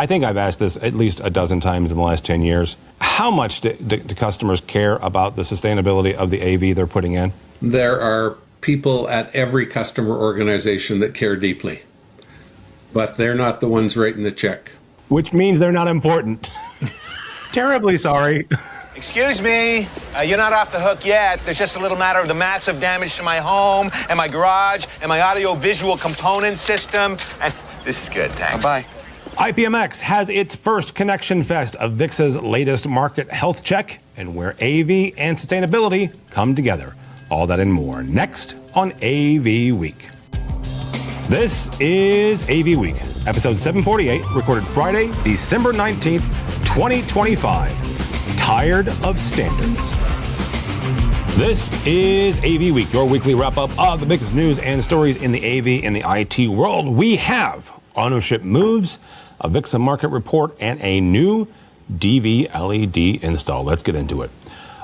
I think I've asked this at least a dozen times in the last 10 years. How much do customers care about the sustainability of the AV they're putting in? There are people at every customer organization that care deeply, but they're not the ones writing the check. Which means they're not important. Terribly sorry. Excuse me, you're not off the hook yet. There's just a little matter of the massive damage to my home and my garage and my audio-visual component system. And this is good, thanks. Bye. IPMX has its first Connection Fest, AVIXA's latest market health check, and where AV and sustainability come together. All that and more next on AV Week. This is AV Week, episode 748, recorded Friday, December 19th, 2025. Tired of standards. This is AV Week, your weekly wrap-up of the biggest news and stories in the AV and the IT world. We have ownership moves, a AVIXA market report, and a new DV LED install. Let's get into it.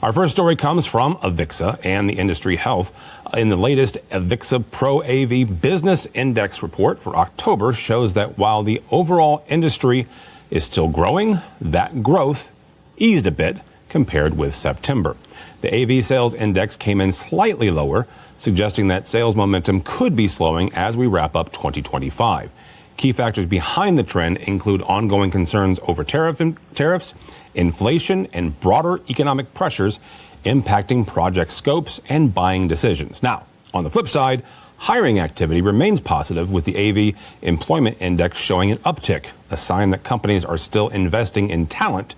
Our first story comes from AVIXA and the industry health. In the latest AVIXA Pro AV Business Index report for October shows that while the overall industry is still growing, that growth eased a bit compared with September. The AV sales index came in slightly lower, suggesting that sales momentum could be slowing as we wrap up 2025. Key factors behind the trend include ongoing concerns over tariffs, inflation, and broader economic pressures impacting project scopes and buying decisions. Now, on the flip side, hiring activity remains positive, with the AV Employment Index showing an uptick, a sign that companies are still investing in talent,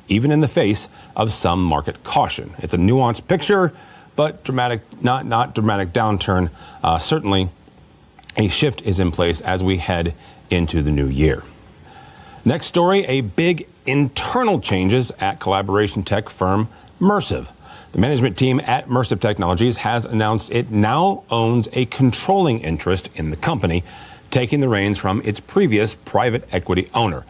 even in the face of some market caution. It's a nuanced picture, but dramatic, not dramatic downturn. Certainly, a shift is in place as we head into the new year. Next story, a big internal changes at collaboration tech firm Mersive. The management team at Mersive Technologies has announced it now owns a controlling interest in the company, taking the reins from its previous private equity owner.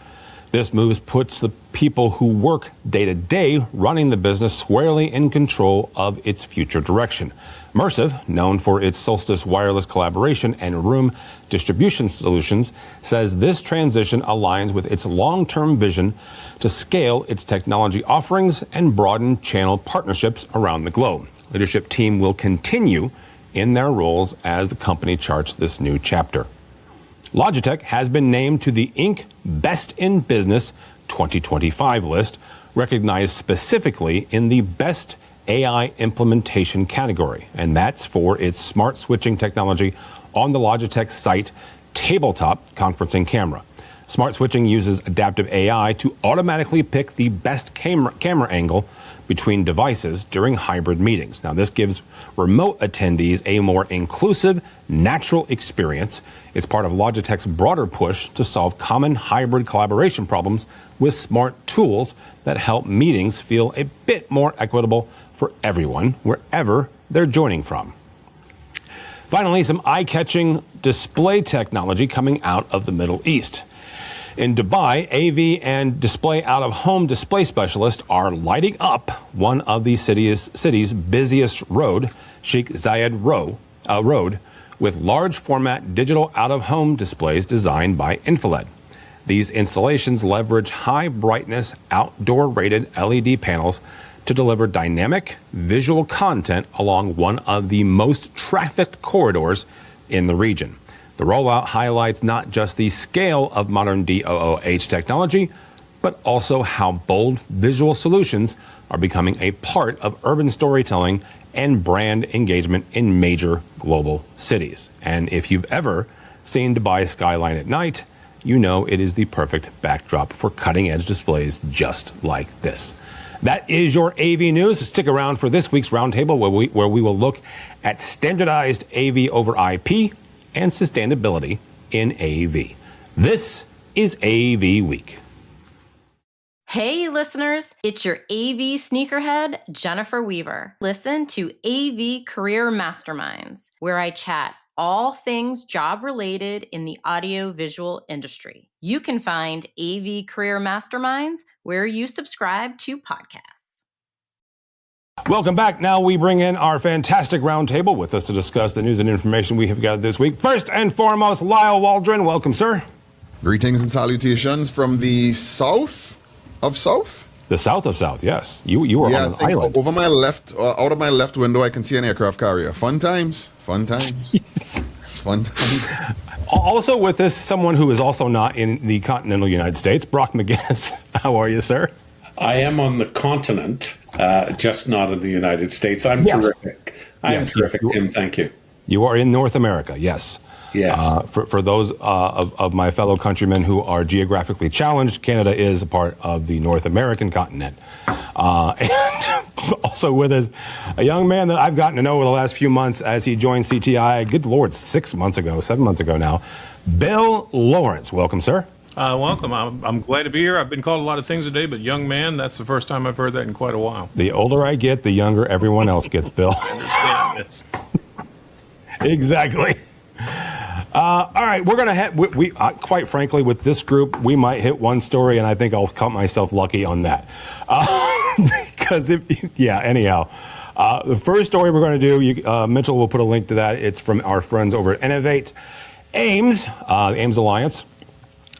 This move puts the people who work day to day running the business squarely in control of its future direction. Mersive, known for its Solstice wireless collaboration and room distribution solutions, says this transition aligns with its long-term vision to scale its technology offerings and broaden channel partnerships around the globe. Leadership team will continue in their roles as the company charts this new chapter. Logitech has been named to the Inc. Best in Business 2025 list, recognized specifically in the Best AI Implementation category, and that's for its smart switching technology on the Logitech site tabletop conferencing camera. Smart switching uses adaptive AI to automatically pick the best camera angle between devices during hybrid meetings. Now, this gives remote attendees a more inclusive, natural experience. It's part of Logitech's broader push to solve common hybrid collaboration problems with smart tools that help meetings feel a bit more equitable for everyone, wherever they're joining from. Finally, some eye-catching display technology coming out of the Middle East. In Dubai, AV and display out-of-home display specialists are lighting up one of the city's busiest road, Sheikh Zayed Road, with large format digital out-of-home displays designed by Infrared. These installations leverage high brightness outdoor rated LED panels to deliver dynamic visual content along one of the most trafficked corridors in the region. The rollout highlights not just the scale of modern DOOH technology, but also how bold visual solutions are becoming a part of urban storytelling and brand engagement in major global cities. And if you've ever seen Dubai skyline at night, you know it is the perfect backdrop for cutting-edge displays just like this. That is your AV news. Stick around for this week's Roundtable, where we will look at standardized AV over IP and sustainability in AV. This is AV Week. Hey listeners, it's your AV sneakerhead, Jennifer Weaver. Listen to AV Career Masterminds, where I chat all things job-related in the audio-visual industry. You can find AV Career Masterminds where you subscribe to podcasts. Welcome back. Now we bring in our fantastic roundtable with us to discuss the news and information we have gathered this week. First and foremost, Lyle Waldron. Welcome, sir. Greetings and salutations from the south of South. The south of South, yes. You are on an island. Over my left, out of my left window, I can see an aircraft carrier. Fun times. It's fun times. Also with us, someone who is also not in the continental United States, Brock McGinnis. How are you, sir? I am on the continent, just not in the United States. I'm terrific. I am terrific, Tim. Thank you. You are in North America, yes. Yes. For those of my fellow countrymen who are geographically challenged, Canada is a part of the North American continent. And also with us, a young man that I've gotten to know over the last few months as he joined CTI, good Lord, 7 months ago now, Bill Lawrence. Welcome, sir. Welcome. I'm glad to be here. I've been called a lot of things today, but young man, that's the first time I've heard that in quite a while. The older I get, the younger everyone else gets, Bill. I understand this. Exactly. All right, we're going to we quite frankly, with this group, we might hit one story, and I think I'll count myself lucky on that. Because, anyhow. The first story we're going to do, Mitchell will put a link to that. It's from our friends over at Innovate. AIMS, the AIMS Alliance,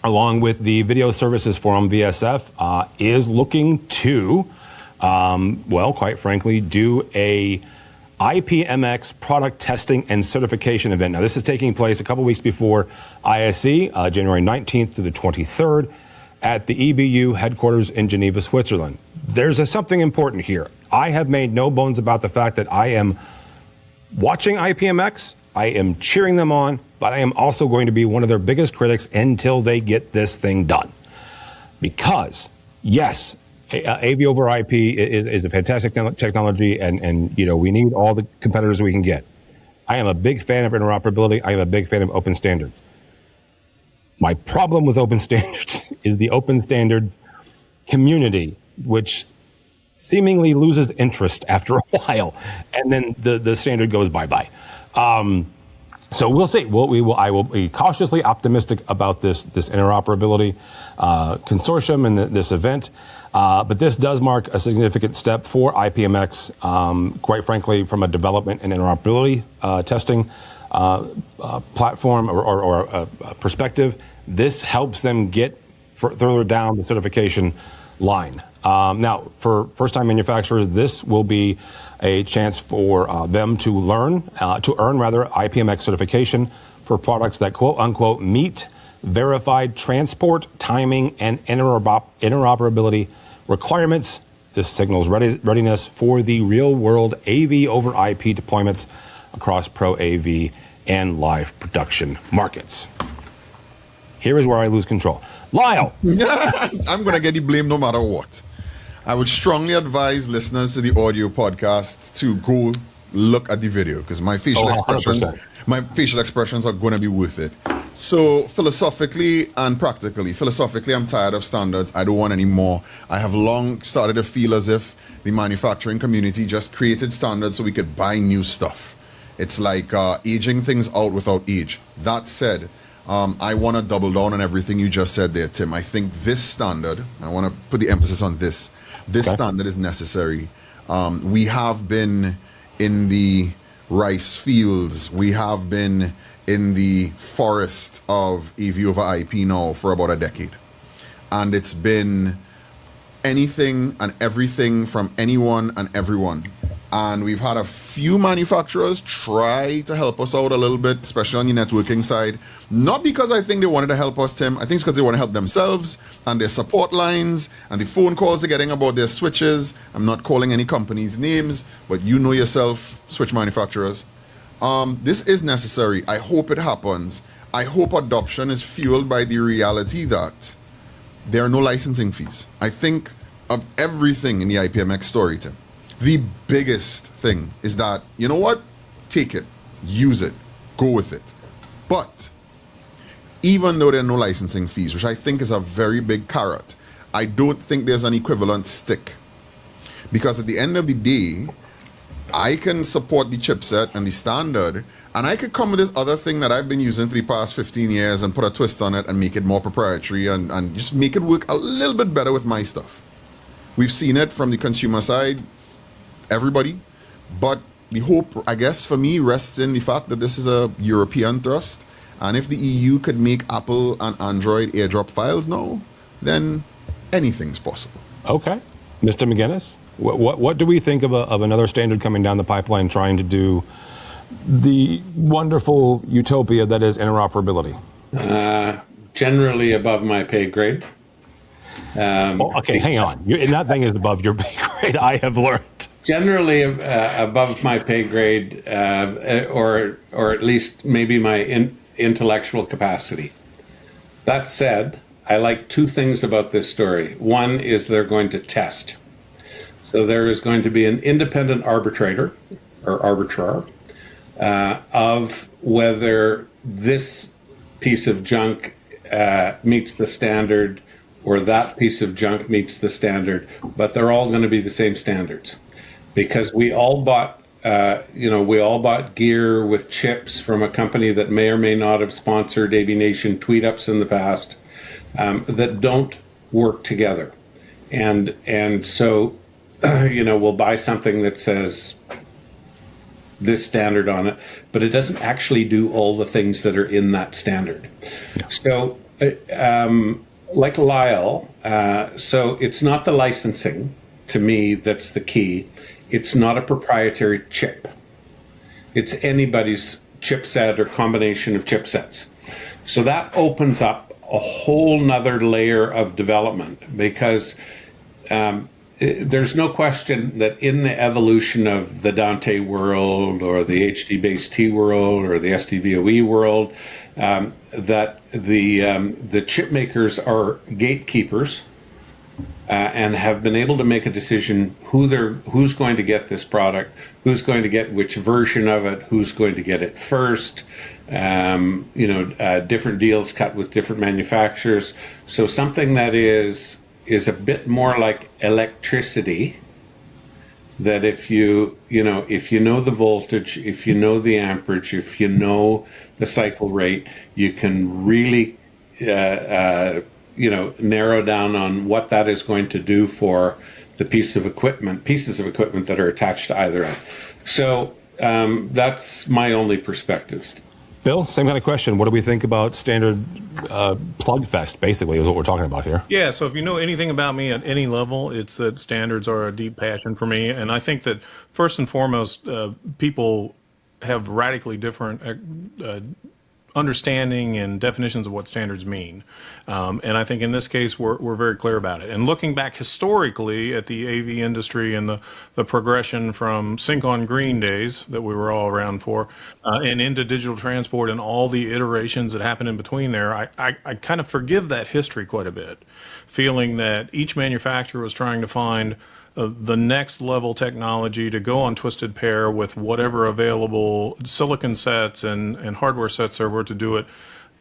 along with the Video Services Forum, VSF, is looking to, quite frankly, do a IPMX product testing and certification event. Now, this is taking place a couple weeks before ISE, January 19th to the 23rd, at the EBU headquarters in Geneva, Switzerland. There's something important here. I have made no bones about the fact that I am watching IPMX, I am cheering them on, but I am also going to be one of their biggest critics until they get this thing done. Because, yes, AV over IP is a fantastic technology, and we need all the competitors we can get. I am a big fan of interoperability. I am a big fan of open standards. My problem with open standards is the open standards community, which seemingly loses interest after a while, and then the standard goes bye-bye. So we'll see. I will be cautiously optimistic about this interoperability consortium and this event. But this does mark a significant step for IPMX, quite frankly, from a development and interoperability testing platform or perspective. This helps them get further down the certification line. Now, for first-time manufacturers, this will be a chance for them to earn IPMX certification for products that, quote-unquote, meet verified transport, timing, and interoperability requirements. This signals readiness for the real-world AV over IP deployments across Pro AV and live production markets. Here is where I lose control. Lyle! I'm going to get the blame no matter what. I would strongly advise listeners to the audio podcast to go look at the video, because my facial expressions are going to be worth it. So philosophically and practically, I'm tired of standards. I don't want any more. I have long started to feel as if the manufacturing community just created standards so we could buy new stuff. It's like aging things out without age. That said, I want to double down on everything you just said there, Tim. I think this standard, I want to put the emphasis on this. This standard is necessary. We have been in the rice fields. We have been in the forest of AV over IP now for about a decade. And it's been anything and everything from anyone and everyone. And we've had a few manufacturers try to help us out a little bit, especially on the networking side. Not because I think they wanted to help us, Tim. I think it's because they want to help themselves and their support lines and the phone calls they're getting about their switches. I'm not calling any companies' names, but you know yourself, switch manufacturers. This is necessary. I hope it happens. I hope adoption is fueled by the reality that there are no licensing fees. I think of everything in the IPMX story, Tim. The biggest thing is that, you know what? Take it, use it, go with it. But even though there are no licensing fees, which I think is a very big carrot, I don't think there's an equivalent stick. Because at the end of the day, I can support the chipset and the standard, and I could come with this other thing that I've been using for the past 15 years and put a twist on it and make it more proprietary and just make it work a little bit better with my stuff. We've seen it from the consumer side, everybody, but the hope, I guess, for me rests in the fact that this is a European thrust, And if the EU could make Apple and Android AirDrop files now, then anything's possible. Okay. Mr. McGinnis, what do we think of another standard coming down the pipeline trying to do the wonderful utopia that is interoperability? Generally above my pay grade. Okay, hang on. Nothing is above your pay grade, I have learned. Generally above my pay grade, or at least maybe my intellectual capacity. That said, I like two things about this story. One is they're going to test. So there is going to be an independent arbitrator or arbitrar of whether this piece of junk meets the standard or that piece of junk meets the standard, but they're all going to be the same standards. Because we all bought gear with chips from a company that may or may not have sponsored AVNation tweet-ups in the past that don't work together. And so, we'll buy something that says this standard on it, but it doesn't actually do all the things that are in that standard. Yeah. So, like Lyle, so it's not the licensing, to me, that's the key. It's not a proprietary chip. It's anybody's chipset or combination of chipsets. So that opens up a whole nother layer of development, because there's no question that in the evolution of the Dante world or the HD-based world or the SDVOE world, that the chip makers are gatekeepers and have been able to make a decision who's going to get this product, who's going to get which version of it, who's going to get it first, different deals cut with different manufacturers. So something that is a bit more like electricity, that if you know the voltage, if you know the amperage, if you know the cycle rate, you can really narrow down on what that is going to do for the pieces of equipment that are attached to either end. So that's my only perspectives. Bill, same kind of question. What do we think about standard plug fest, basically, is what we're talking about here? Yeah, so if you know anything about me at any level, it's that standards are a deep passion for me. And I think that first and foremost, people have radically different understanding and definitions of what standards mean. And I think in this case, we're very clear about it. And looking back historically at the AV industry and the progression from sync on green days that we were all around for, and into digital transport and all the iterations that happened in between there, I kind of forgive that history quite a bit, feeling that each manufacturer was trying to find the next level technology to go on Twisted Pair with whatever available silicon sets and hardware sets there were to do it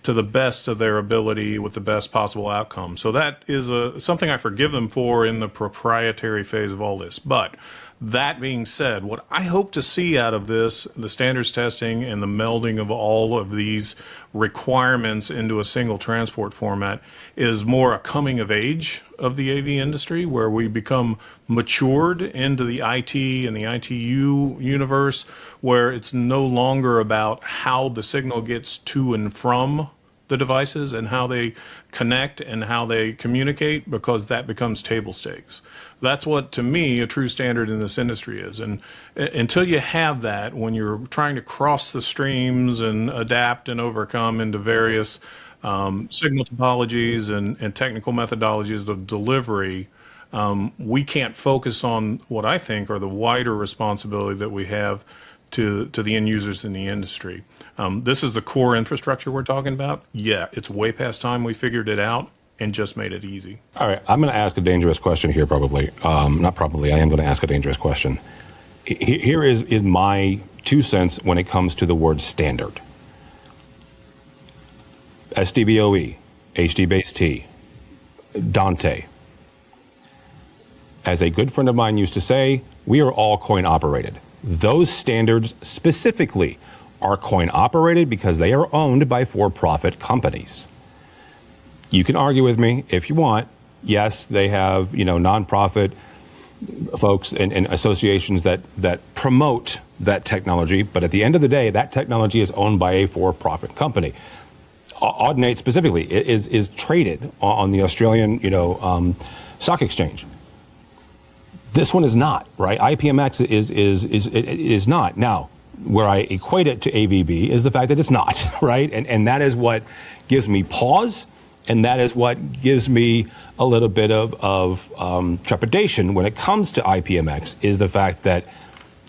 to the best of their ability with the best possible outcome. So that is something I forgive them for in the proprietary phase of all this. But that being said, what I hope to see out of this, the standards testing and the melding of all of these requirements into a single transport format, is more a coming of age of the AV industry, where we become matured into the IT and the ITU universe, where it's no longer about how the signal gets to and from the devices and how they connect and how they communicate, because that becomes table stakes. That's what, to me, a true standard in this industry is. And until you have that, when you're trying to cross the streams and adapt and overcome into various signal topologies and technical methodologies of delivery, we can't focus on what I think are the wider responsibility that we have to the end users in the industry. This is the core infrastructure we're talking about. Yeah, it's way past time we figured it out and just made it easy. All right, I'm going to ask a dangerous question here, probably. Not probably, I am going to ask a dangerous question. Here is my 2 cents when it comes to the word standard. SDVOE, HD-based T, Dante. As a good friend of mine used to say, we are all coin operated. Those standards specifically are coin operated because they are owned by for-profit companies. You can argue with me if you want. Yes, they have, nonprofit folks and associations that promote that technology, but at the end of the day, that technology is owned by a for-profit company. Audinate specifically is traded on the Australian, stock exchange. This one is not, right? IPMX is not. Now, where I equate it to AVB is the fact that it's not, right? And that is what gives me pause, and that is what gives me a little bit of trepidation when it comes to IPMX, is the fact that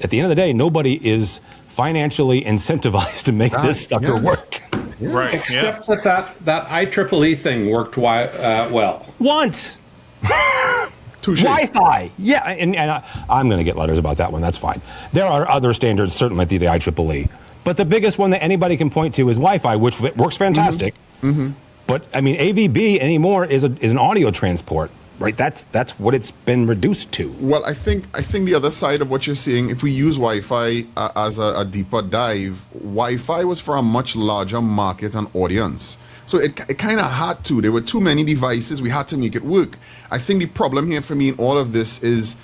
at the end of the day, nobody is financially incentivized to make this sucker work. Yeah. Right. Except that IEEE thing worked well. Once. Touché. Wi-Fi. Yeah, and I'm going to get letters about that one. That's fine. There are other standards, certainly the IEEE. But the biggest one that anybody can point to is Wi-Fi, which works fantastic. Mm-hmm. But, I mean, AVB anymore is an audio transport, right? That's what it's been reduced to. Well, I think the other side of what you're saying, if we use Wi-Fi as a deeper dive, Wi-Fi was for a much larger market and audience. So it kind of had to. There were too many devices. We had to make it work. I think the problem here for me in all of this is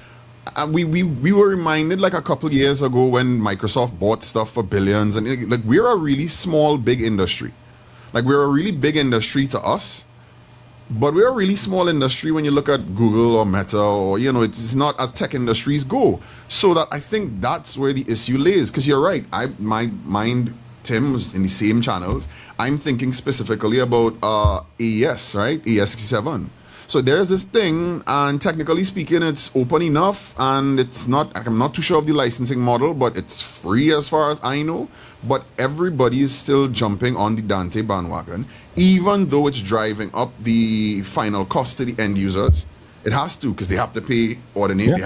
we were reminded like a couple years ago when Microsoft bought stuff for billions, and like we're a really small, big industry. Like we're a really big industry to us, but we're a really small industry when you look at Google or Meta, or it's not as tech industries go. So that I think that's where the issue lays. Because you're right, my mind, Tim, was in the same channels. I'm thinking specifically about AES, right? AES67. So there's this thing, and technically speaking, it's open enough, and it's not, I'm not too sure of the licensing model, but it's free as far as I know. But everybody is still jumping on the Dante bandwagon, even though it's driving up the final cost to the end users. It has to, because they have to pay Audinate,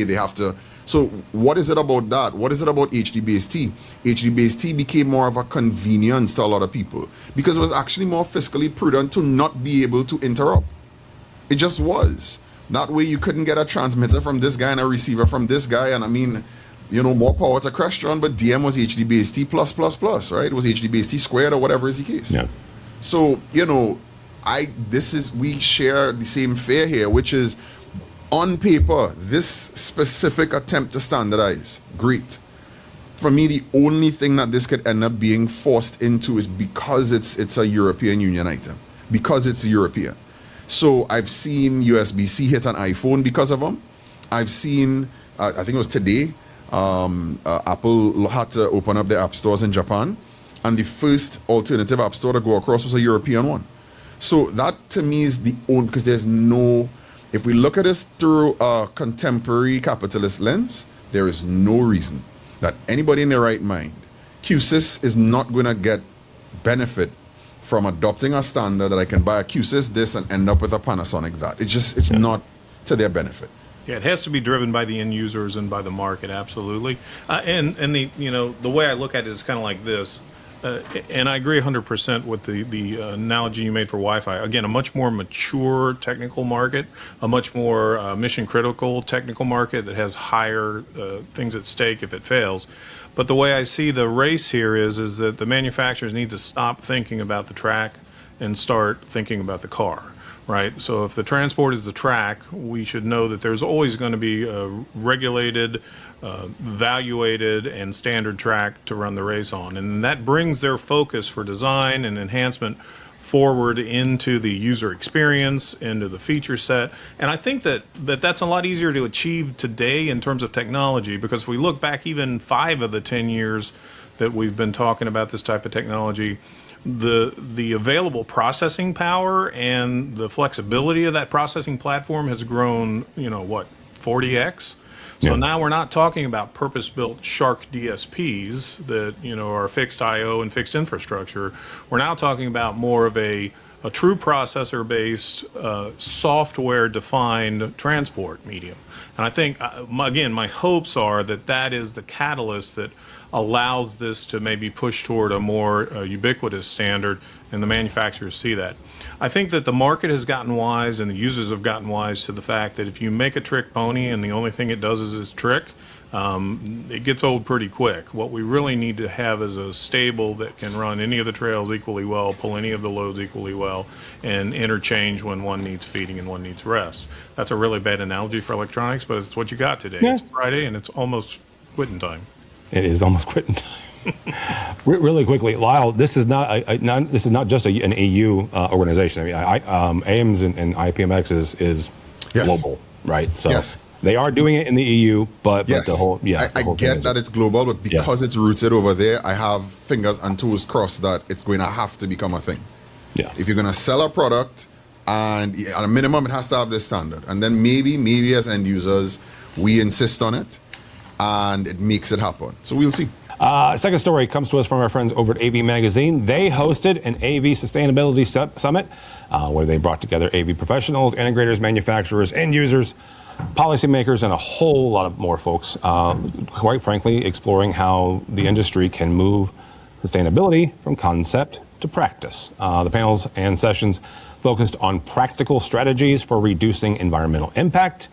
they have to. So what is it about that? What is it about HD-based-T? HD-based-T became more of a convenience to a lot of people because it was actually more fiscally prudent to not be able to interrupt. It just was. That way you couldn't get a transmitter from this guy and a receiver from this guy. And I mean, more power to Crestron, but DM was HD-based-T plus, right? It was HD-based-T squared or whatever is the case. Yeah. So, we share the same fare here, which is on paper, this specific attempt to standardize, great. For me, the only thing that this could end up being forced into is because it's a European Union item, because it's European. So I've seen USB-C hit an iPhone because of them. I've seen, I think it was today, Apple had to open up their app stores in Japan, and the first alternative app store to go across was a European one. So that to me is the only, because there's no, if we look at this through a contemporary capitalist lens, there is no reason that anybody in their right mind, QSys is not going to get benefit from adopting a standard that I can buy a QSys this and end up with a Panasonic that. It's not to their benefit. Yeah, it has to be driven by the end users and by the market, absolutely. And the way I look at it is kind of like this. And I agree 100% with the analogy you made for Wi-Fi. Again, a much more mature technical market, a much more mission-critical technical market that has higher things at stake if it fails. But the way I see the race here is that the manufacturers need to stop thinking about the track and start thinking about the car. Right. So if the transport is the track, we should know that there's always going to be a regulated, evaluated, and standard track to run the race on. And that brings their focus for design and enhancement forward into the user experience, into the feature set. And I think that's a lot easier to achieve today in terms of technology, because if we look back even 5 of the 10 years that we've been talking about this type of technology, the available processing power and the flexibility of that processing platform has grown, 40x. So now we're not talking about purpose-built Shark DSPs that, are fixed I/O and fixed infrastructure. We're now talking about more of a true processor-based, software-defined transport medium. And I think, again, my hopes are that is the catalyst that allows this to maybe push toward a more ubiquitous standard, and the manufacturers see that. I think that the market has gotten wise and the users have gotten wise to the fact that if you make a trick pony and the only thing it does is its trick, it gets old pretty quick. What we really need to have is a stable that can run any of the trails equally well, pull any of the loads equally well, and interchange when one needs feeding and one needs rest. That's a really bad analogy for electronics, but it's what you got today. Yeah. It's Friday and it's almost quitting time. It is almost quitting time. Really quickly, Lyle, this is not just an EU organization. I mean, AIMS and IPMX is Yes. global, right? So Yes. they are doing it in the EU, but Yes, the whole I get that it's global, but because it's rooted over there, I have fingers and toes crossed that it's going to have to become a thing. Yeah. If you're going to sell a product, and at a minimum, it has to have this standard, and then maybe as end users, we insist on it, and it makes it happen. So we'll see. Second story comes to us from our friends over at AV Magazine. They hosted an AV Sustainability Summit where they brought together AV professionals, integrators, manufacturers, end users, policymakers, and a whole lot of more folks, quite frankly, exploring how the industry can move sustainability from concept to practice. The panels and sessions focused on practical strategies for reducing environmental impact,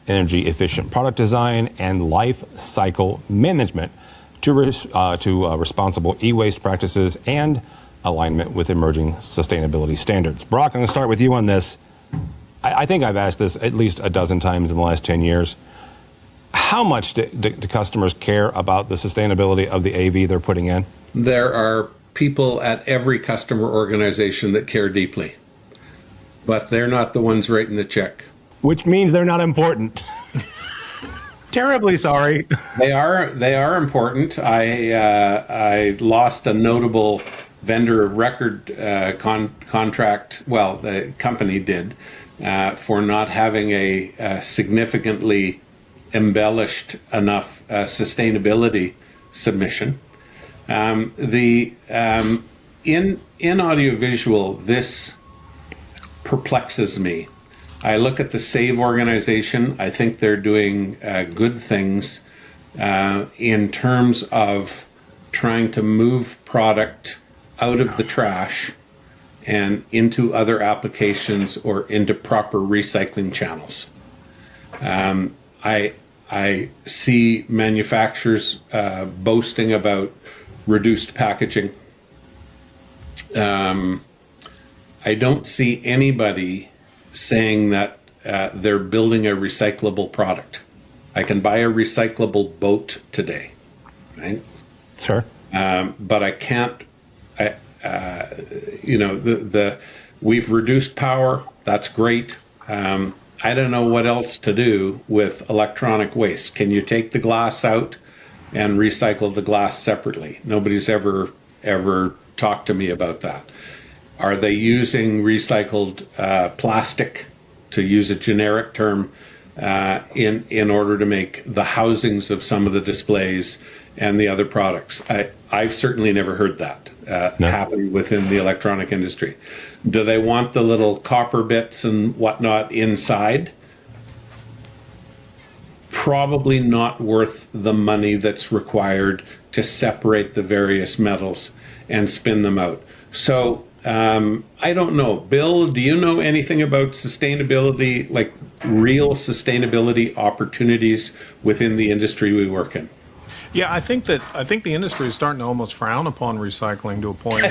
energy efficient product design, and life cycle management to responsible e-waste practices and alignment with emerging sustainability standards. Brock, I'm going to start with you on this. I think I've asked this at least a dozen times in the last 10 years. How much do customers care about the sustainability of the AV they're putting in? There are people at every customer organization that care deeply, but they're not the ones writing the check. Which means they're not important. Terribly sorry. They are important. I lost a notable vendor of record contract. Well, the company did for not having a significantly embellished enough sustainability submission. In audiovisual, this perplexes me. I look at the SAVE organization. I think they're doing good things in terms of trying to move product out of the trash and into other applications or into proper recycling channels. I see manufacturers boasting about reduced packaging. I don't see anybody saying that they're building a recyclable product. I can buy a recyclable boat today, right? Sure. But I can't, we've reduced power. That's great. I don't know what else to do with electronic waste. Can you take the glass out and recycle the glass separately? Nobody's ever talked to me about that. Are they using recycled plastic, to use a generic term, in order to make the housings of some of the displays and the other products? I've certainly never heard that happen within the electronic industry. Do they want the little copper bits and whatnot inside? Probably not worth the money that's required to separate the various metals and spin them out. So I don't know. Bill, do you know anything about sustainability, like real sustainability opportunities within the industry we work in? Yeah, I think the industry is starting to almost frown upon recycling to a point.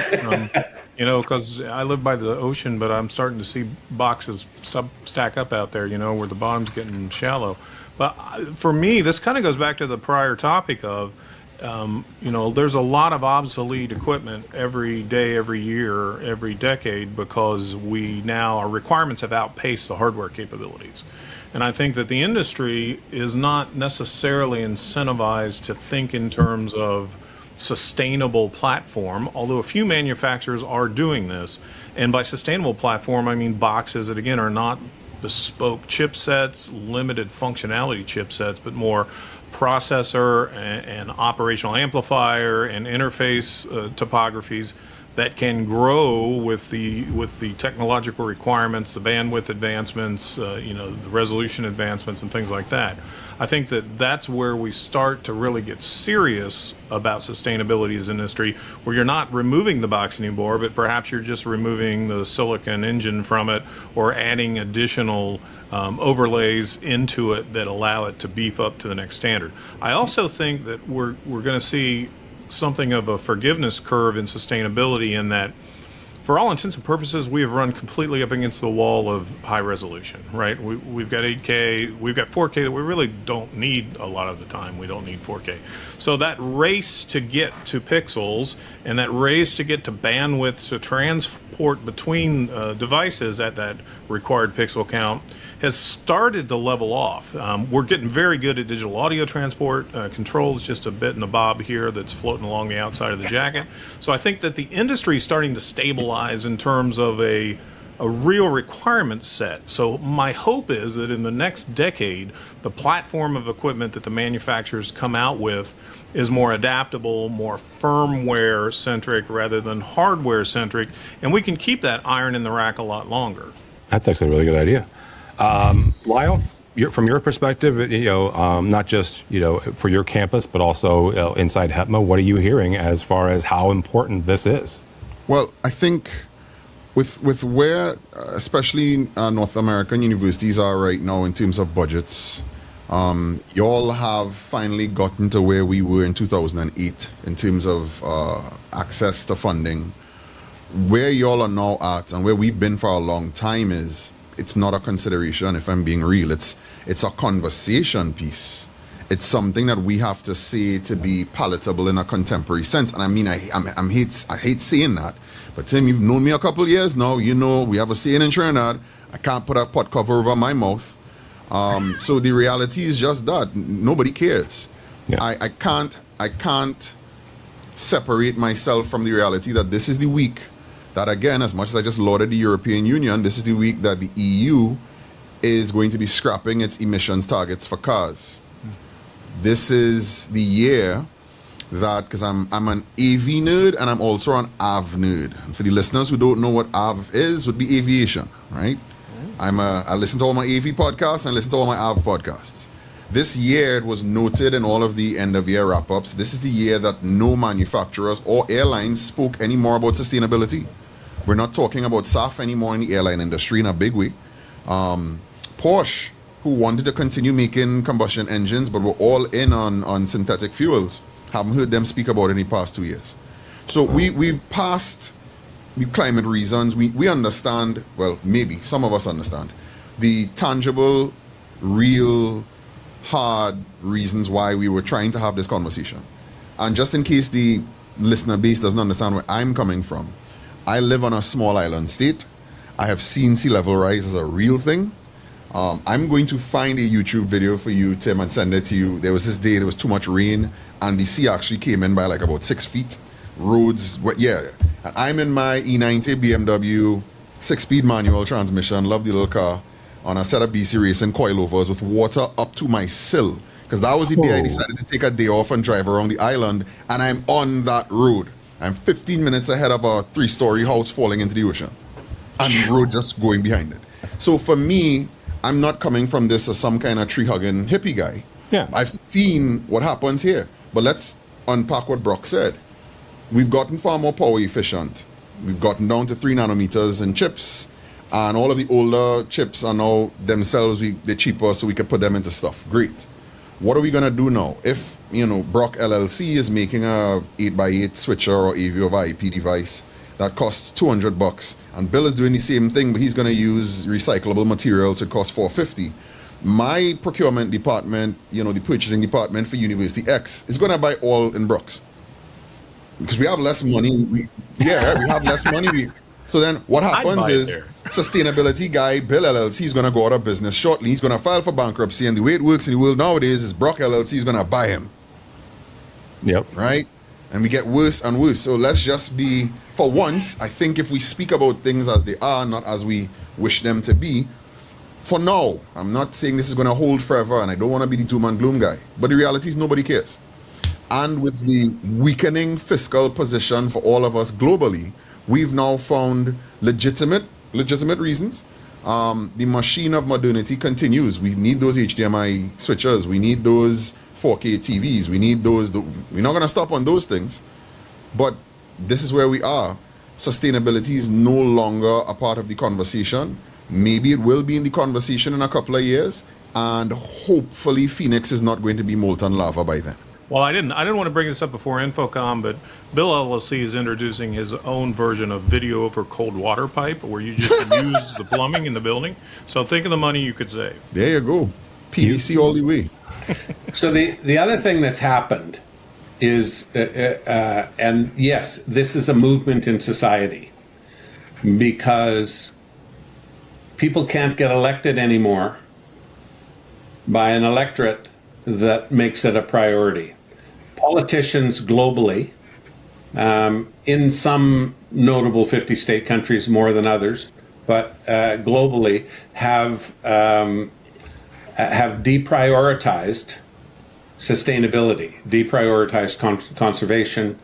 Because I live by the ocean, but I'm starting to see boxes stack up out there, where the bottom's getting shallow. But for me, this kind of goes back to the prior topic of, there's a lot of obsolete equipment every day, every year, every decade, because our requirements have outpaced the hardware capabilities. And I think that the industry is not necessarily incentivized to think in terms of sustainable platform, although a few manufacturers are doing this. And by sustainable platform, I mean boxes that, again, are not bespoke chipsets, limited functionality chipsets, but more processor and operational amplifier and interface topographies that can grow with the technological requirements, the bandwidth advancements, the resolution advancements and things like that. I think that that's where we start to really get serious about sustainability as an industry, where you're not removing the box anymore, but perhaps you're just removing the silicon engine from it or adding additional overlays into it that allow it to beef up to the next standard. I also think that we're going to see something of a forgiveness curve in sustainability, in that for all intents and purposes, we have run completely up against the wall of high resolution, right? We've got 8K, we've got 4K that we really don't need a lot of the time. We don't need 4K. So that race to get to pixels and that race to get to bandwidth to transport between devices at that required pixel count has started to level off. We're getting very good at digital audio transport. Controls just a bit in the bob here that's floating along the outside of the jacket. So I think that the industry is starting to stabilize in terms of a real requirement set. So my hope is that in the next decade, the platform of equipment that the manufacturers come out with is more adaptable, more firmware centric rather than hardware centric, and we can keep that iron in the rack a lot longer. That's actually a really good idea. Lyle, from your perspective, not just for your campus, but also inside HETMA, what are you hearing as far as how important this is? Well, I think with where, especially North American universities are right now in terms of budgets, y'all have finally gotten to where we were in 2008 in terms of access to funding. Where y'all are now at and where we've been for a long time is, it's not a consideration, if I'm being real. It's a conversation piece. It's something that we have to say to be palatable in a contemporary sense. And I mean, I hate saying that. But Tim, you've known me a couple of years now. You know we have a saying in Trinidad, I can't put a pot cover over my mouth. So the reality is just that. Nobody cares. Yeah. I can't separate myself from the reality that this is the week that, again, as much as I just lauded the European Union, this is the week that the EU is going to be scrapping its emissions targets for cars. This is the year that, because I'm an AV nerd and I'm also an AV nerd. And for the listeners who don't know what AV is, would be aviation, right? I listen to all my AV podcasts and I listen to all my AV podcasts. This year, it was noted in all of the end-of-year wrap-ups, this is the year that no manufacturers or airlines spoke any more about sustainability. We're not talking about SAF anymore in the airline industry in a big way. Porsche, who wanted to continue making combustion engines but were all in on synthetic fuels, haven't heard them speak about it in the past 2 years. So we've passed the climate reasons. We understand, well, maybe some of us understand, the tangible, real, hard reasons why we were trying to have this conversation. And just in case the listener base doesn't understand where I'm coming from, I live on a small island state. I have seen sea level rise as a real thing. I'm going to find a YouTube video for you, Tim, and send it to you. There was this day, there was too much rain, and the sea actually came in by like about 6 feet. Roads, yeah. And I'm in my E90 BMW 6-speed manual transmission, love the little car, on a set of BC Racing coilovers with water up to my sill. Because that was the day I decided to take a day off and drive around the island, and I'm on that road. I'm 15 minutes ahead of a 3-story house falling into the ocean. And the road just going behind it. So for me, I'm not coming from this as some kind of tree-hugging hippie guy. Yeah. I've seen what happens here. But let's unpack what Brock said. We've gotten far more power efficient. We've gotten down to 3 nanometers in chips. And all of the older chips are now themselves, they're cheaper, so we could put them into stuff. Great. What are we going to do now? If, Brock LLC is making a 8x8 switcher or AV over IP device that costs $200, and Bill is doing the same thing, but he's going to use recyclable materials, it costs $450. My procurement department, the purchasing department for University X is going to buy all in Brock's. Because we have less money. We have less money. So then what happens is sustainability guy, Bill LLC, is going to go out of business shortly. He's going to file for bankruptcy. And the way it works in the world nowadays is Brock LLC is going to buy him. Yep. Right? And we get worse and worse. So let's just be, for once, I think if we speak about things as they are, not as we wish them to be, for now, I'm not saying this is going to hold forever, and I don't want to be the doom and gloom guy. But the reality is nobody cares. And with the weakening fiscal position for all of us globally, we've now found legitimate reasons. The machine of modernity continues. We need those HDMI switchers. We need those 4K TVs. We need those. We're not going to stop on those things. But this is where we are. Sustainability is no longer a part of the conversation. Maybe it will be in the conversation in a couple of years. And hopefully Phoenix is not going to be molten lava by then. Well, I didn't want to bring this up before Infocom, but Bill LLC is introducing his own version of video over cold water pipe, where you just use the plumbing in the building. So think of the money you could save. There you go. PVC all the way. So the other thing that's happened is, and yes, this is a movement in society, because people can't get elected anymore by an electorate that makes it a priority. Politicians globally, in some notable 50-state countries more than others, but globally have deprioritized sustainability, deprioritized conservation.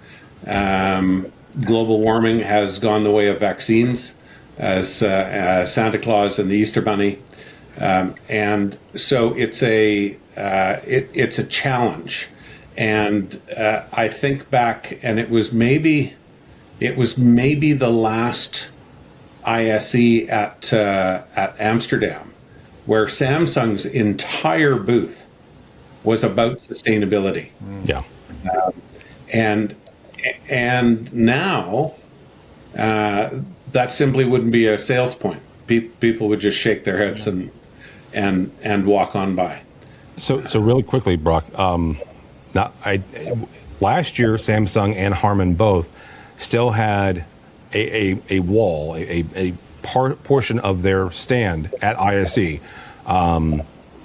Global warming has gone the way of vaccines, as Santa Claus and the Easter Bunny, and so it's a challenge. And I think back, and it was maybe the last ISE at Amsterdam, where Samsung's entire booth was about sustainability. Yeah. And now that simply wouldn't be a sales point. People would just shake their heads and walk on by. So really quickly, Brock. Last year, Samsung and Harman both still had a wall, a portion of their stand at ISE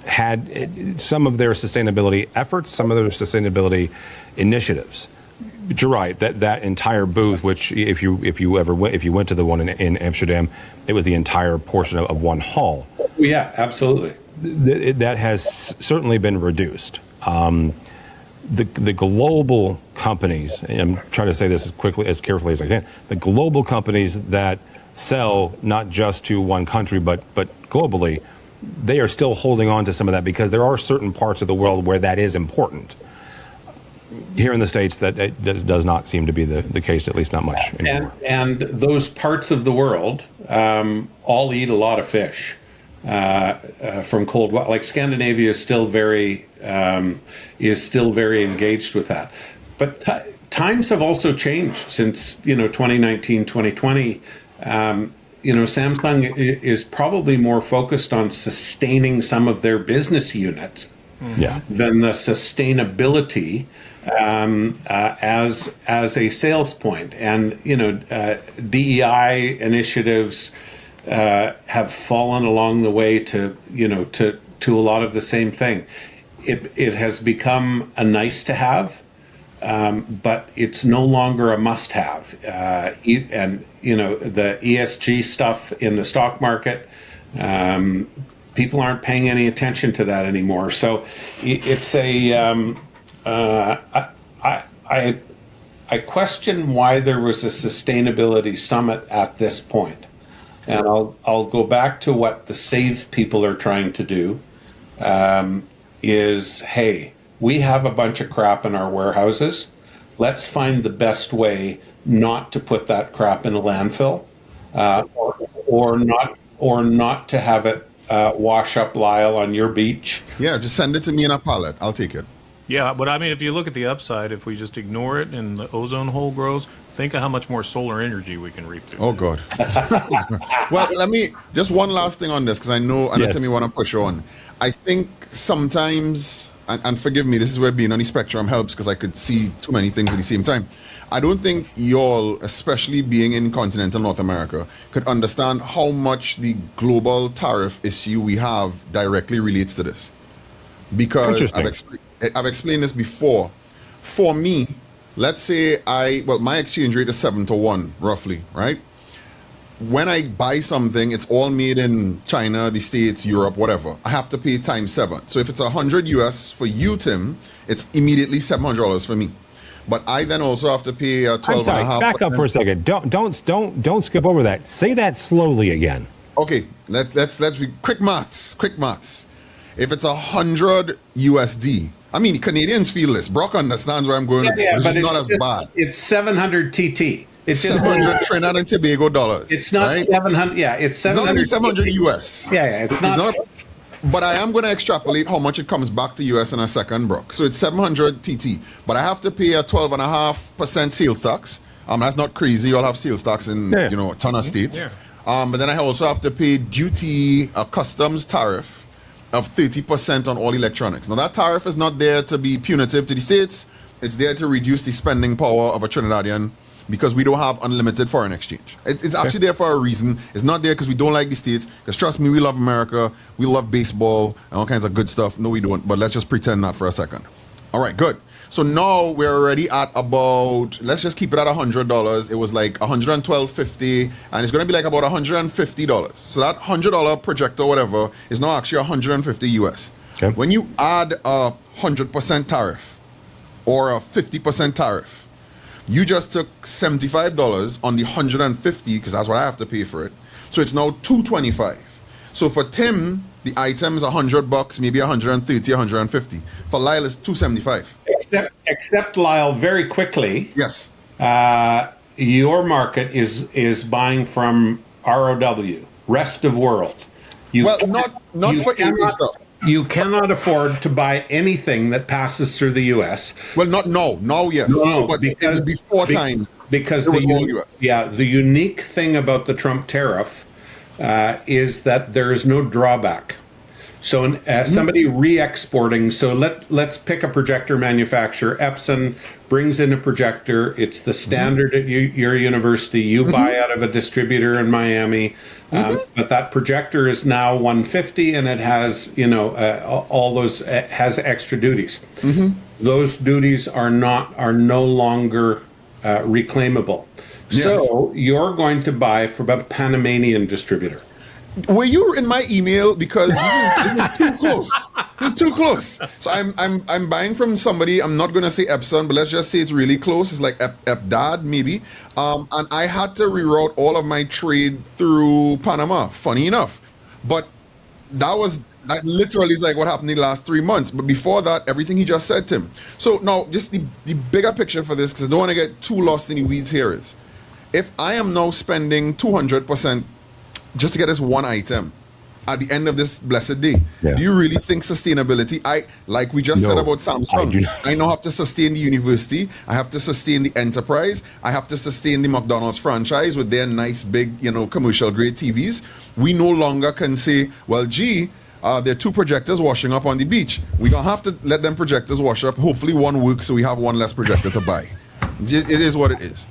had some of their sustainability efforts, some of their sustainability initiatives. But you're right, that entire booth, which if you went to the one in Amsterdam, it was the entire portion of one hall. Yeah, absolutely. That has certainly been reduced. The global companies, and I'm trying to say this as carefully as I can, the global companies that sell not just to one country but globally, they are still holding on to some of that, because there are certain parts of the world where that is important. Here in the States, that does not seem to be the case, at least not much anymore. And those parts of the world all eat a lot of fish from cold water. Like Scandinavia is still very engaged with that. But times have also changed since 2019, 2020. Samsung is probably more focused on sustaining some of their business units than the sustainability as a sales point. And DEI initiatives have fallen along the way to a lot of the same thing. It has become a nice to have, but it's no longer a must have. And the ESG stuff in the stock market, people aren't paying any attention to that anymore. So it's I question why there was a sustainability summit at this point. And I'll go back to what the SAVE people are trying to do, is, hey, we have a bunch of crap in our warehouses. Let's find the best way not to put that crap in a landfill, or not to have it wash up Lyle on your beach. Yeah, just send it to me in a pallet. I'll take it. Yeah, but I mean, if you look at the upside, if we just ignore it and the ozone hole grows, think of how much more solar energy we can reap through. Oh, God. Well, just one last thing on this, because I know Timmy want to push on. I think sometimes, and forgive me, this is where being on the spectrum helps, because I could see too many things at the same time. I don't think y'all, especially being in continental North America, could understand how much the global tariff issue we have directly relates to this. Because I've explained this before. For me, let's say my exchange rate is 7-1, roughly, right? When I buy something, it's all made in China, the States, Europe, whatever. I have to pay times 7. So if it's 100 US for you, Tim, it's immediately $700 for me. But I then also have to pay 12 and a half. Back up for a second. Don't skip over that. Say that slowly again. Okay, let's be quick maths. If it's 100 USD, I mean, Canadians feel this. Brock understands where I'm going. Yeah, but it's not as bad. It's 700 TT. It's 700 Trinidad and Tobago dollars. It's not right? 700. Yeah, it's 700. It's not 700 US. Yeah, it's not. But I am going to extrapolate how much it comes back to US in a second, Brock. So it's 700 TT, but I have to pay a 12.5% sales tax. That's not crazy. You all have sales tax in a ton of states. Yeah. But then I also have to pay duty, a customs tariff of 30% on all electronics. Now that tariff is not there to be punitive to the states. It's there to reduce the spending power of a Trinidadian, because we don't have unlimited foreign exchange. It's actually there for a reason. It's not there because we don't like the states. Because trust me, we love America. We love baseball and all kinds of good stuff. No, we don't. But let's just pretend that for a second. All right, good. So now we're already at about, let's just keep it at $100. It was like $112.50, and it's going to be like about $150. So that $100 projector, whatever, is now actually $150 US. Okay. When you add a 100% tariff or a 50% tariff, you just took $75 on the $150, because that's what I have to pay for it. So it's now $225. So for Tim, the item is $100, maybe $130, $150. For Lyle, it's $275. Except Lyle, very quickly. Yes. Your market is buying from ROW, rest of world. Not for AV stuff. You cannot afford to buy anything that passes through the U.S. Well, not now. Now, yes. No, but because before time, because it was all US. Yeah, the unique thing about the Trump tariff is that there is no drawback. So somebody re-exporting. So let's pick a projector manufacturer. Epson brings in a projector. It's the standard at your university. You buy out of a distributor in Miami, but that projector is now $150, and it has all those has extra duties. Those duties are no longer reclaimable. Yes. So you're going to buy from a Panamanian distributor. Were you in my email? Because this is too close. This is too close. So I'm buying from somebody. I'm not going to say Epson, but let's just say it's really close. It's like Epdad maybe. And I had to reroute all of my trade through Panama. Funny enough, but that literally is like what happened in the last 3 months. But before that, everything he just said, Tim. So now, just the bigger picture for this, because I don't want to get too lost in the weeds here, is if I am now spending 200% just to get this one item at the end of this blessed day, do you really think sustainability? Like we just said about Samsung, I now have to sustain the university, I have to sustain the enterprise, I have to sustain the McDonald's franchise with their nice big, commercial grade TVs. We no longer can say, well, gee, there are two projectors washing up on the beach. We're going to have to let them projectors wash up. Hopefully one works, so we have one less projector to buy. It is what it is.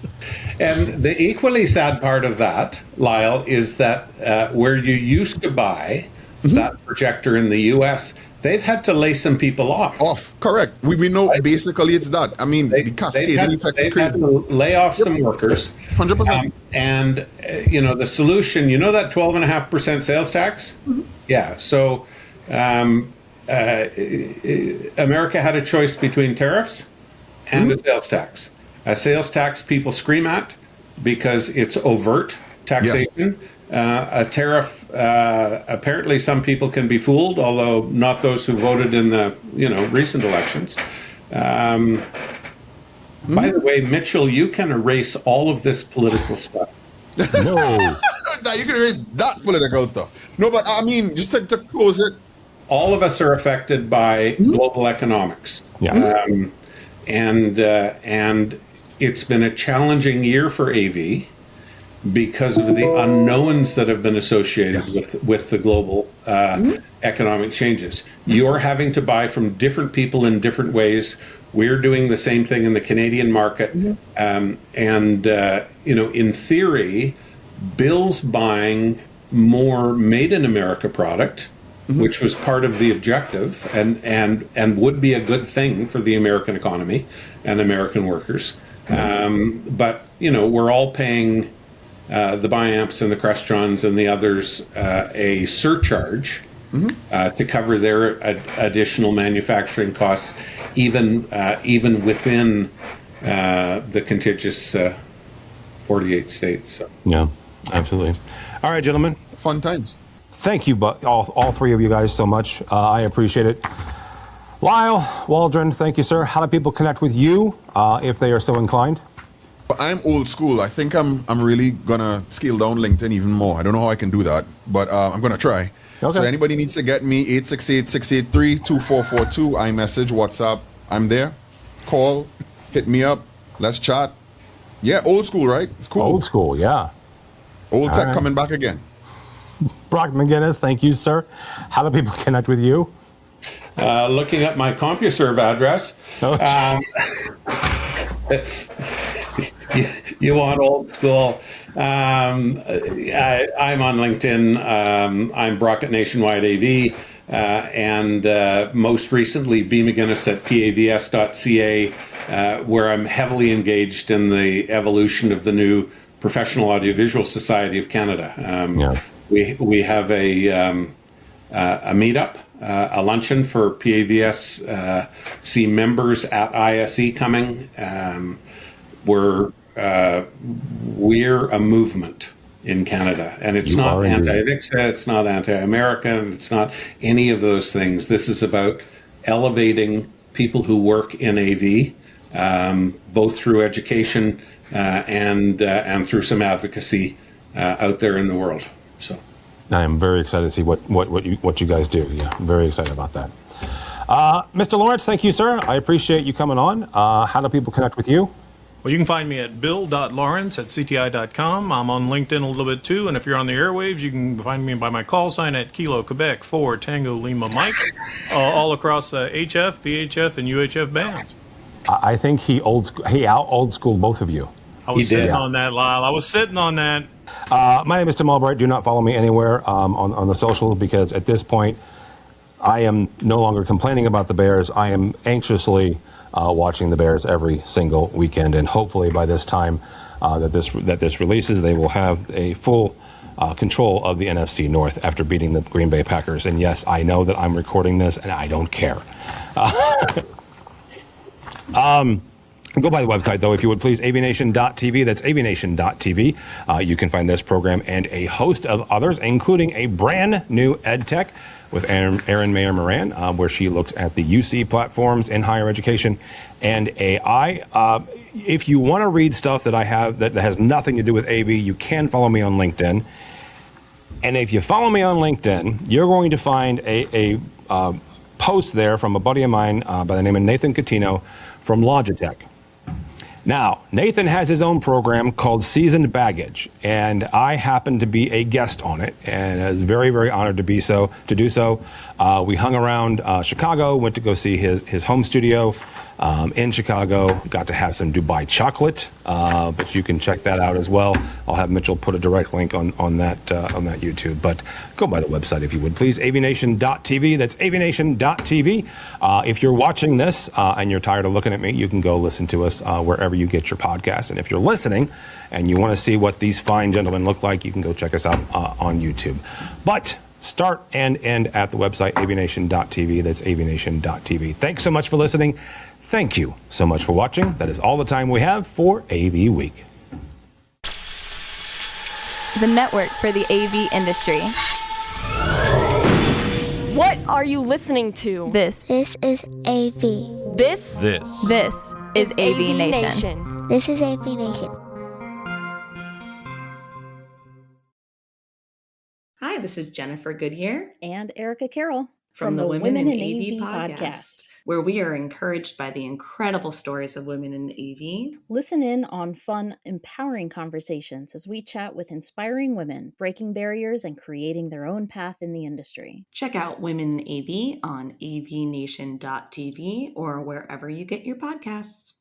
And the equally sad part of that, Lyle, is that where you used to buy that projector in the U.S., they've had to lay some people off. Correct. We know basically it's that. I mean, the cascading effect is crazy. Had to lay off some workers. 100%. And, the solution, that 12.5% sales tax? Yeah. So America had a choice between tariffs and a sales tax. A sales tax people scream at because it's overt taxation. Yes. A tariff, apparently some people can be fooled, although not those who voted in the recent elections. By the way, Mitchell, you can erase all of this political stuff. No. You can erase that political stuff. No, but I mean, just to close it. All of us are affected by global economics. Yeah. And it's been a challenging year for AV because of the unknowns that have been associated with the global economic changes. You're having to buy from different people in different ways. We're doing the same thing in the Canadian market. In theory, Bill's buying more made in America product, which was part of the objective and would be a good thing for the American economy and American workers. But, we're all paying the Biamps and the Crestrons and the others a surcharge to cover their additional manufacturing costs, even within the contiguous 48 states. So. Yeah, absolutely. All right, gentlemen. Fun times. Thank you, all three of you guys, so much. I appreciate it. Lyle Waldron, thank you, sir. How do people connect with you if they are so inclined? But I'm old school. I think I'm really gonna scale down LinkedIn even more. I don't know how I can do that, but I'm gonna try. Okay. So anybody needs to get me 868-683-2442. iMessage, WhatsApp. I'm there. Call, hit me up. Let's chat. Yeah, old school, right? It's cool. Old school, yeah. Old tech right. coming back again. Brock McGinnis, thank you, sir. How do people connect with you? Looking at my CompuServe address. Oh, You want old school. I'm on LinkedIn. I'm Brock at Nationwide AV. And most recently, B. McGinnis at pavs.ca, where I'm heavily engaged in the evolution of the new Professional Audiovisual Society of Canada. We have a meetup, a luncheon for PAVSC members at ISE coming. We're a movement in Canada, and it's not anti-Nixa, it's not anti-American, it's not any of those things. This is about elevating people who work in AV, both through education and through some advocacy out there in the world. So, I am very excited to see what you guys do. Yeah, I'm very excited about that. Mr. Lawrence, thank you, sir. I appreciate you coming on. How do people connect with you? Well, you can find me at bill.lawrence@cti.com. I'm on LinkedIn a little bit too, and if you're on the airwaves, you can find me by my call sign at Kilo Quebec 4 Tango Lima Mike, all across HF, VHF, and UHF bands. I think he out old school both of you. I was sitting on that, Lyle. I was sitting on that. My name is Tim Albright. Do not follow me anywhere on the socials, because at this point, I am no longer complaining about the Bears. I am anxiously watching the Bears every single weekend, and hopefully by this time that this releases, they will have a full control of the NFC North after beating the Green Bay Packers. And yes, I know that I'm recording this, and I don't care. Go by the website, though, if you would please, AVNation.tv. That's AVNation.tv. You can find this program and a host of others, including a brand new EdTech with Erin Mayer Moran, where she looks at the UC platforms in higher education and AI. If you want to read stuff that I have that has nothing to do with AV, you can follow me on LinkedIn. And if you follow me on LinkedIn, you're going to find a post there from a buddy of mine by the name of Nathan Catino from Logitech. Now, Nathan has his own program called Seasoned Baggage, and I happen to be a guest on it, and I was very, very honored to do so. We hung around Chicago, went to go see his home studio in Chicago, got to have some Dubai chocolate, but you can check that out as well. I'll have Mitchell put a direct link on that YouTube, but go by the website if you would please, avnation.tv. That's avnation.tv. If you're watching this and you're tired of looking at me, you can go listen to us wherever you get your podcast. And if you're listening and you want to see what these fine gentlemen look like, you can go check us out on YouTube. But start and end at the website, avnation.tv. That's avnation.tv. Thanks so much for listening. Thank you so much for watching. That is all the time we have for AV Week. The network for the AV industry. What are you listening to? This is AV. This is AV Nation. This is AV Nation. Hi, this is Jennifer Goodyear and Erica Carroll from the Women in AV podcast, where we are encouraged by the incredible stories of women in AV. Listen in on fun, empowering conversations as we chat with inspiring women, breaking barriers and creating their own path in the industry. Check out Women in AV on avnation.tv or wherever you get your podcasts.